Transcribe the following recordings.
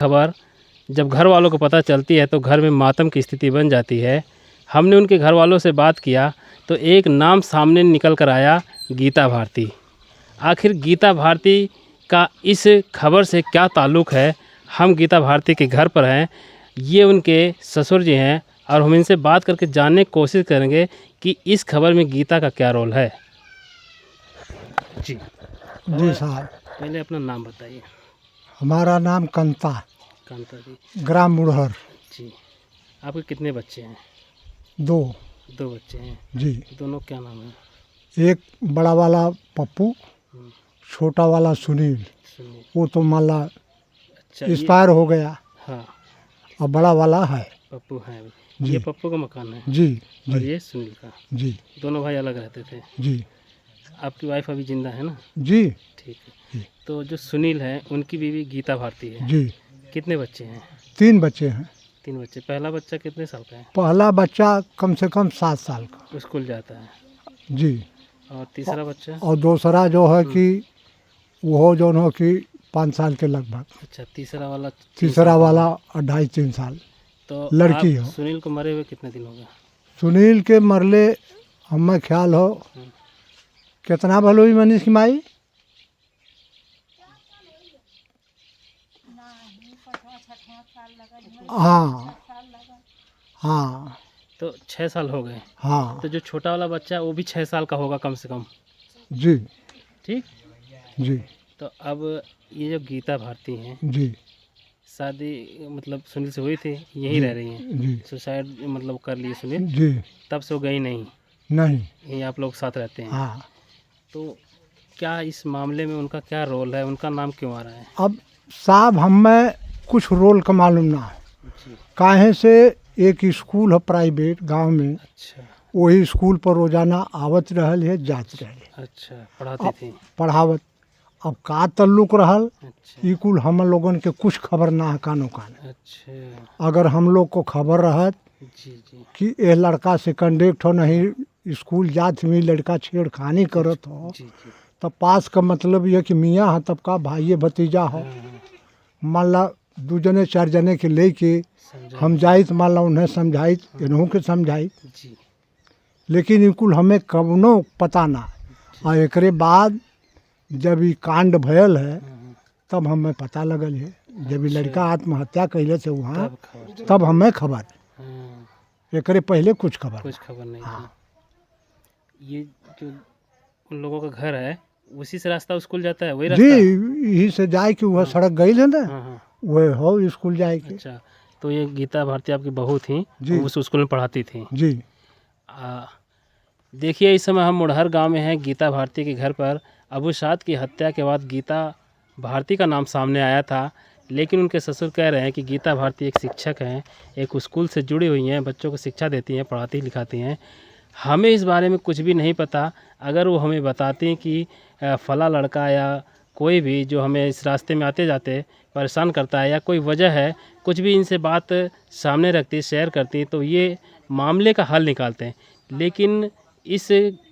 खबर जब घर वालों को पता चलती है तो घर में मातम की स्थिति बन जाती है। हमने उनके घर वालों से बात किया तो एक नाम सामने निकल कर आया, गीता भारती। आखिर गीता भारती का इस खबर से क्या ताल्लुक़ है? हम गीता भारती के घर पर हैं, ये उनके ससुर जी हैं और हम इनसे बात करके जानने की कोशिश करेंगे कि इस खबर में गीता का क्या रोल है। जी साहब, पहले अपना नाम बताइए। हमारा नाम कांता जी। ग्राम मुरहर। जी, आपके कितने बच्चे हैं? दो बच्चे हैं जी। दोनों क्या नाम है? एक बड़ा वाला पप्पू, छोटा वाला सुनील। वो तो मान ला अच्छा, एक्सपायर हो गया। हाँ, और बड़ा वाला है पप्पू है। जी। ये पप्पू का मकान है जी और जी ये सुनील का। जी दोनों भाई अलग रहते थे। जी आपकी वाइफ अभी जिंदा है ना? जी ठीक है। जी। तो जो सुनील है उनकी बीवी गीता भारती है। जी। कितने बच्चे हैं? 3 बच्चे हैं। 3 बच्चे। पहला बच्चा कितने साल का है? पहला बच्चा कम से कम 7 साल का। स्कूल जाता है। जी। और तीसरा बच्चा? और दूसरा जो है कि वो जो है कि 5 साल के लगभग। अच्छा, तीसरा वाला 2.5-3 साल। तो लड़की आप हो। सुनील को मरे हुए कितने दिन हो गए? सुनील के मरले हमें ख्याल हो कितना भलो ही मनीष की माई। हाँ हाँ। तो 6 साल हो गए। हाँ। तो जो छोटा वाला बच्चा है वो भी 6 साल का होगा कम से कम। जी। ठीक जी। तो अब ये जो गीता भारती हैं, जी। शादी मतलब सुनील से हुई थी, यहीं रह रही हैं? जी। सुसाइड मतलब कर लिए सुनील? जी। तब से वो गई नहीं? नहीं। यहीं आप लोग साथ रहते हैं? हाँ। तो क्या इस मामले में उनका क्या रोल है? उनका नाम क्यों आ रहा है? अब साहब हमें कुछ रोल का मालूम ना है। जी। काहे से एक स्कूल है प्राइवेट गांव में। अच्छा। वही स्कूल पर रोजाना आवत रहल है, जात रहल। अच्छा, पढ़ाती थी? पढ़ावत। अब का तल्लुक रहल अच्छा। ई कुल हम लोगन के कुछ खबर ना है कानो कान। अच्छा। अगर हम लोग को खबर रहत जी जी। कि ये लड़का से कंडक्ट हो नहीं स्कूल जात में लड़का छेड़खानी करत हो, जी जी। तब पास का मतलब ये कि मियाँ है तब का भाई भतीजा हो। मान ला 2 जने 4 जने के लेके हम जाइत, मान ला उन्हें समझाइत, इन्हों के समझाइत, जी। लेकिन इनकुल हमें कवनो पता ना। और एकरे बाद जब ये कांड भयल है तब हमें पता लगल है। जब ये लड़का आत्महत्या कैले थे वहाँ तब हमें खबर। एकरे पहले कुछ खबर नहीं थी। ये जो उन लोगों का घर है उसी से रास्ता स्कूल जाता है? वही रास्ता? जी, यही से जाए कि वह सड़क गई है ना, वह हो स्कूल जाए के। अच्छा, तो ये गीता भारती आपकी बहू थी, उस स्कूल में पढ़ाती थी? जी। देखिए, इस समय हम मुड़हर गांव में हैं, गीता भारती के घर पर। अबू साद की हत्या के बाद गीता भारती का नाम सामने आया था, लेकिन उनके ससुर कह रहे हैं कि गीता भारती एक शिक्षक हैं, एक स्कूल से जुड़ी हुई हैं, बच्चों को शिक्षा देती हैं, पढ़ाती लिखाती हैं। हमें इस बारे में कुछ भी नहीं पता। अगर वो हमें बताती हैं कि फला लड़का या कोई भी जो हमें इस रास्ते में आते जाते परेशान करता है या कोई वजह है, कुछ भी इनसे बात सामने रखती, शेयर करती, तो ये मामले का हल निकालते हैं। लेकिन इस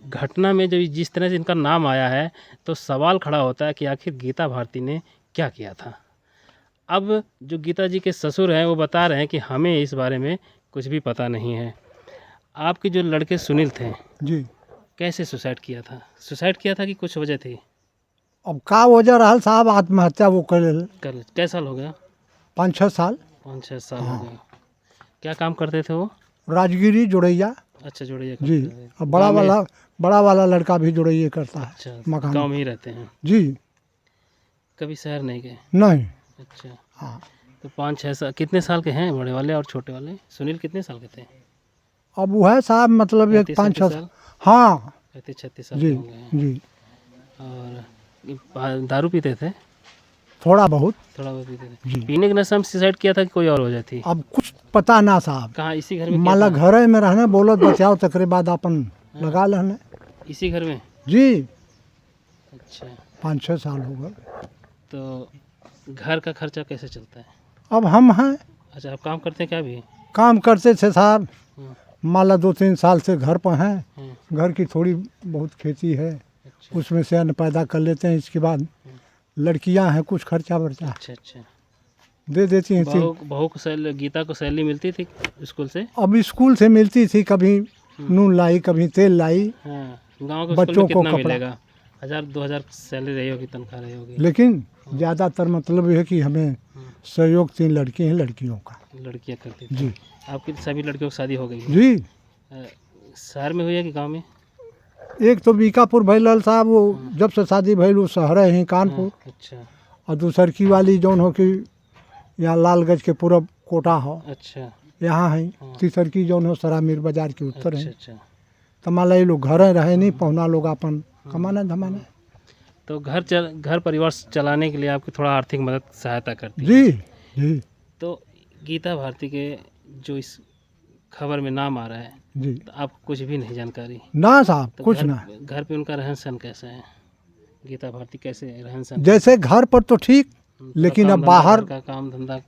घटना में जो जिस तरह से इनका नाम आया है तो सवाल खड़ा होता है कि आखिर गीता भारती ने क्या किया था। अब जो गीता जी के ससुर हैं वो बता रहे हैं कि हमें इस बारे में कुछ भी पता नहीं है। आपके जो लड़के सुनील थे जी, कैसे सुसाइड किया था? सुसाइड किया था कि कुछ वजह थी? अब का वजह रहल साहब, आत्महत्या वो कर कै साल हो गया? 5-6 साल। 5-6 साल हो गए। क्या काम करते थे वो? राजगिरी जोड़ैया। अच्छा, जोड़ैया जी। करते थे। अब बड़ा वाला लड़का भी जोड़ैया करता है। अच्छा, मकान गाँव में ही रहते हैं? जी। कभी शहर नहीं गए? नहीं। अच्छा। हाँ। तो 5-6 साल। कितने साल के हैं बड़े वाले और छोटे वाले? सुनील कितने साल के थे? अब वो है साहब मतलब एक 5-6 साल। हाँ 35-36 साल जी के होंगे। जी। और दारू पीते थे? थोड़ा बहुत पीते थे। जी। पीने के नशे में सुसाइड किया था कि कोई और वजह थी? अब कुछ पता ना साहब। कहाँ, इसी घर में? माला घरे में रहने बोलत बचाओ तकरे बाद अपन लगा लेने। इसी घर में? जी। अच्छा। 5-6 साल हो गए। तो घर का खर्चा कैसे चलता है? अब हम हैं। अच्छा, आप काम करते हैं क्या भी? काम करते थे साहब, माला 2-3 साल से घर पर हैं। घर की थोड़ी बहुत खेती है। अच्छा। उसमें से अन्न पैदा कर लेते हैं। इसके बाद लड़कियां हैं, कुछ खर्चा वर्चा। अच्छा अच्छा। दे देती हैं। बहू को सैलरी, गीता को सैलरी मिलती थी स्कूल से? अब स्कूल से मिलती थी, कभी नून लाई, कभी तेल लाई। हाँ, गांव के स्कूल बच्चों में को कितना कपड़ा। मिलेगा? 1000-2000 सैलरी रही होगी, तनख्वाह रही होगी। लेकिन ज़्यादातर मतलब ये है कि हमें सहयोग 3 लड़के हैं, लड़कियों का। लड़कियाँ करती थी। जी आपकी सभी लड़कियों की शादी हो गई है? जी। शहर में हुई है कि गांव में? एक तो बीकापुर भैलल साहब, वो जब से शादी भैल वो शहर है कानपुर। अच्छा और दूसरकी वाली जौन हो कि यहाँ लालगंज के पूरब कोटा हो, अच्छा यहाँ है। तीसरकी जौन हो सरामीर बाजार के उत्तर है। अच्छा। तो मान लो लोग घर रहे नहीं, पहुना लोग अपन कमाना धमाना। तो घर परिवार चलाने के लिए आपकी थोड़ा आर्थिक मदद सहायता करती है? जी जी तो गीता भारती के जो इस खबर में नाम आ रहा है, जी। तो आपको कुछ भी नहीं जानकारी? ना साहब, तो कुछ ना। घर पे उनका रहन सहन कैसा है? गीता भारती कैसे रहन सहन? जैसे घर पर तो ठीक, लेकिन अब बाहर का काम धंधा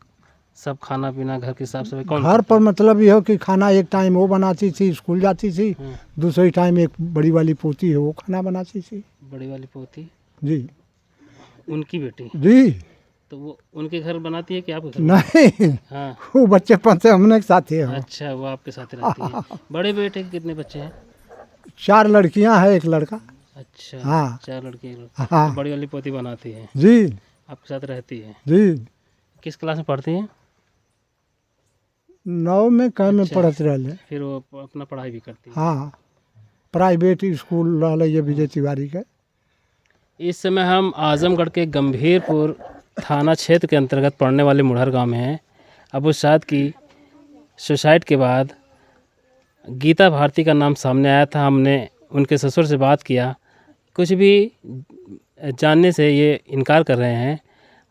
सब, खाना पीना, घर की साफ सफाई कौन घर करता पर है? मतलब ये हो कि खाना एक टाइम वो बनाती थी, स्कूल जाती थी। दूसरी टाइम एक बड़ी वाली पोती है, वो खाना बनाती थी। बड़ी वाली पोती जी उनकी बेटी? जी। तो वो उनके घर बनाती है कि आपके घर? नहीं, हाँ। वो बच्चेपन से हमने साथ ही हो। अच्छा, वो आपके साथ रहती है। बड़े बेटे के कितने बच्चे हैं? 4 लड़कियां हैं, एक लड़का। अच्छा। हाँ। 4 लड़के, एक लड़का। हाँ तो बड़ी वाली पोती बनाती है, जी आपके साथ रहती है। जी। किस क्लास में पढ़ती हैं? 9 में कहीं में अच्छा। पढ़त रहे। फिर वो अपना पढ़ाई भी करती है? हाँ, प्राइवेट स्कूल रहा ये विजय तिवारी के। इस समय हम आजमगढ़ के गंभीरपुर थाना क्षेत्र के अंतर्गत पड़ने वाले मुढ़र गांव में हैं। अबू साद की सुसाइड के बाद गीता भारती का नाम सामने आया था। हमने उनके ससुर से बात किया, कुछ भी जानने से ये इनकार कर रहे हैं।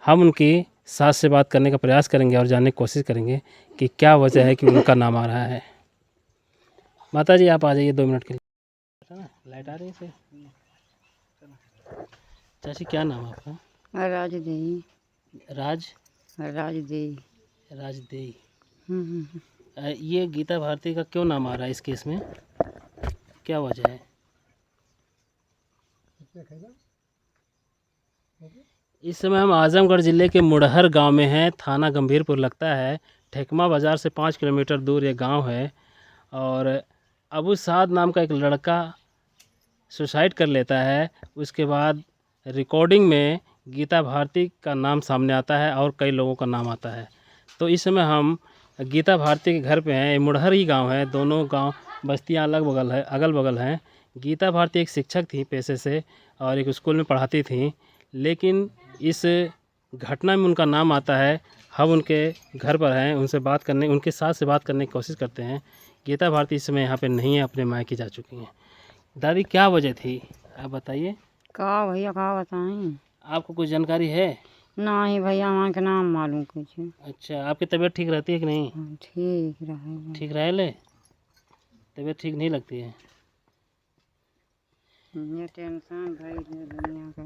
हम उनकी सास से बात करने का प्रयास करेंगे और जानने की कोशिश करेंगे कि क्या वजह है कि उनका नाम आ रहा है। माता जी, आप आ जाइए 2 मिनट के लिए। लाइट आ रही है से? चाची, क्या नाम है आपका? राजदेही। राजदेही। राजदेही। ये गीता भारती का क्यों नाम आ रहा है इस केस में? क्या वजह है? इस समय हम आजमगढ़ ज़िले के मुढ़र गांव में हैं। थाना गंभीरपुर लगता है। ठेकमा बाज़ार से 5 किलोमीटर दूर ये गांव है। और अबू साद नाम का एक लड़का सुसाइड कर लेता है। उसके बाद रिकॉर्डिंग में गीता भारती का नाम सामने आता है और कई लोगों का नाम आता है। तो इस समय हम गीता भारती के घर पे हैं। ये मुढ़र ही गांव है, दोनों गांव बस्तियां अगल बगल हैं। गीता भारती एक शिक्षक थी पेशे से और एक स्कूल में पढ़ाती थी, लेकिन इस घटना में उनका नाम आता है। हम उनके घर पर हैं, उनके साथ से बात करने की कोशिश करते हैं। गीता भारती इस समय यहाँ पे नहीं है, अपने मायके जा चुकी हैं। दादी, क्या वजह थी, आप बताइए। का भैया का बताएं? आपको कुछ जानकारी है? नहीं भैया, हमारे के नाम मालूम कुछ। अच्छा, आपकी तबीयत ठीक रहती है कि नहीं? ठीक रहे। ठीक रहे ले, तबीयत ठीक नहीं लगती है? ये टेंशन भाई दुनिया का।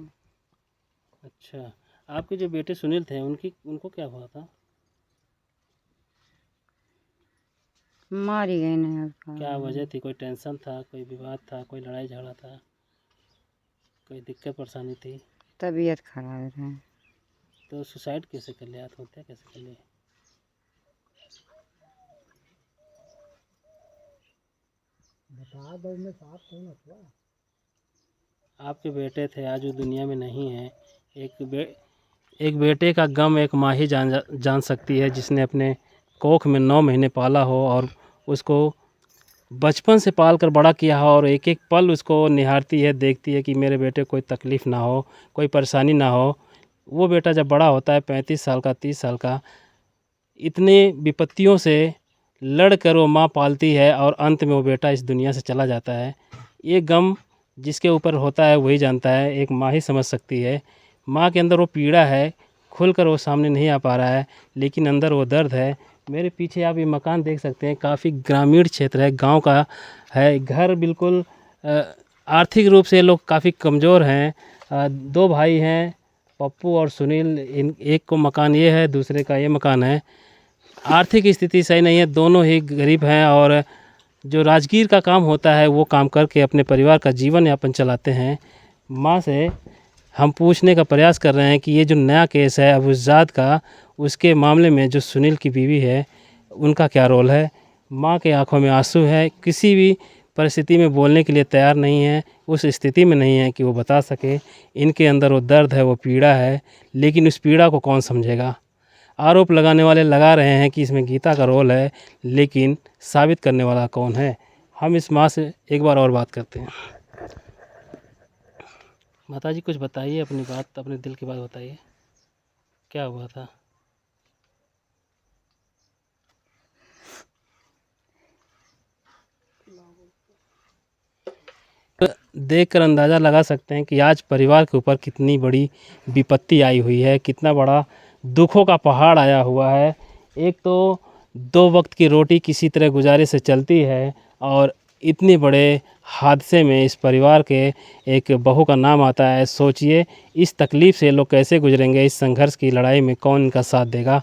अच्छा, आपके जो बेटे सुनील थे उनको क्या हुआ था? मारी गई नहीं उसका। क्या वजह थी? कोई टेंशन था, कोई विवाद था, कोई लड़ाई झगड़ा था, कोई दिक्कत परेशानी थी? तबीयत खराब है। तो सुसाइड कैसे कर लिया, आत्महत्या कैसे कर ली? बता दो मैं साहब, कौन हुआ? आपके बेटे थे, आज वो दुनिया में नहीं है। एक बेटे का गम एक माँ ही जान सकती है, जिसने अपने कोख में 9 महीने पाला हो और उसको बचपन से पाल कर बड़ा किया हो और एक एक पल उसको निहारती है, देखती है कि मेरे बेटे को कोई तकलीफ़ ना हो, कोई परेशानी ना हो। वो बेटा जब बड़ा होता है 35 साल का, 30 साल का, इतने विपत्तियों से लड़ कर वो माँ पालती है और अंत में वो बेटा इस दुनिया से चला जाता है। ये गम जिसके ऊपर होता है वही जानता है, एक माँ ही समझ सकती है। माँ के अंदर वो पीड़ा है, खुलकर वो सामने नहीं आ पा रहा है, लेकिन अंदर वो दर्द है। मेरे पीछे आप ये मकान देख सकते हैं, काफ़ी ग्रामीण क्षेत्र है, गांव का है। घर बिल्कुल आर्थिक रूप से लोग काफ़ी कमज़ोर हैं। 2 भाई हैं, पप्पू और सुनील। एक को मकान ये है, दूसरे का ये मकान है। आर्थिक स्थिति सही नहीं है, दोनों ही गरीब हैं और जो राजगीर का काम होता है वो काम करके अपने परिवार का जीवन यापन चलाते हैं। माँ से हम पूछने का प्रयास कर रहे हैं कि ये जो नया केस है अबूज़ाद का, उसके मामले में जो सुनील की बीवी है उनका क्या रोल है। माँ के आंखों में आंसू है, किसी भी परिस्थिति में बोलने के लिए तैयार नहीं है, उस स्थिति में नहीं है कि वो बता सके। इनके अंदर वो दर्द है, वो पीड़ा है, लेकिन उस पीड़ा को कौन समझेगा। आरोप लगाने वाले लगा रहे हैं कि इसमें गीता का रोल है, लेकिन साबित करने वाला कौन है। हम इस माँ से एक बार और बात करते हैं। माता जी कुछ बताइए, अपनी बात, अपने दिल की बात बताइए, क्या हुआ था। देखकर अंदाज़ा लगा सकते हैं कि आज परिवार के ऊपर कितनी बड़ी विपत्ति आई हुई है, कितना बड़ा दुखों का पहाड़ आया हुआ है। एक तो 2 वक्त की रोटी किसी तरह गुजारे से चलती है, और इतने बड़े हादसे में इस परिवार के एक बहू का नाम आता है। सोचिए इस तकलीफ़ से लोग कैसे गुजरेंगे, इस संघर्ष की लड़ाई में कौन इनका साथ देगा।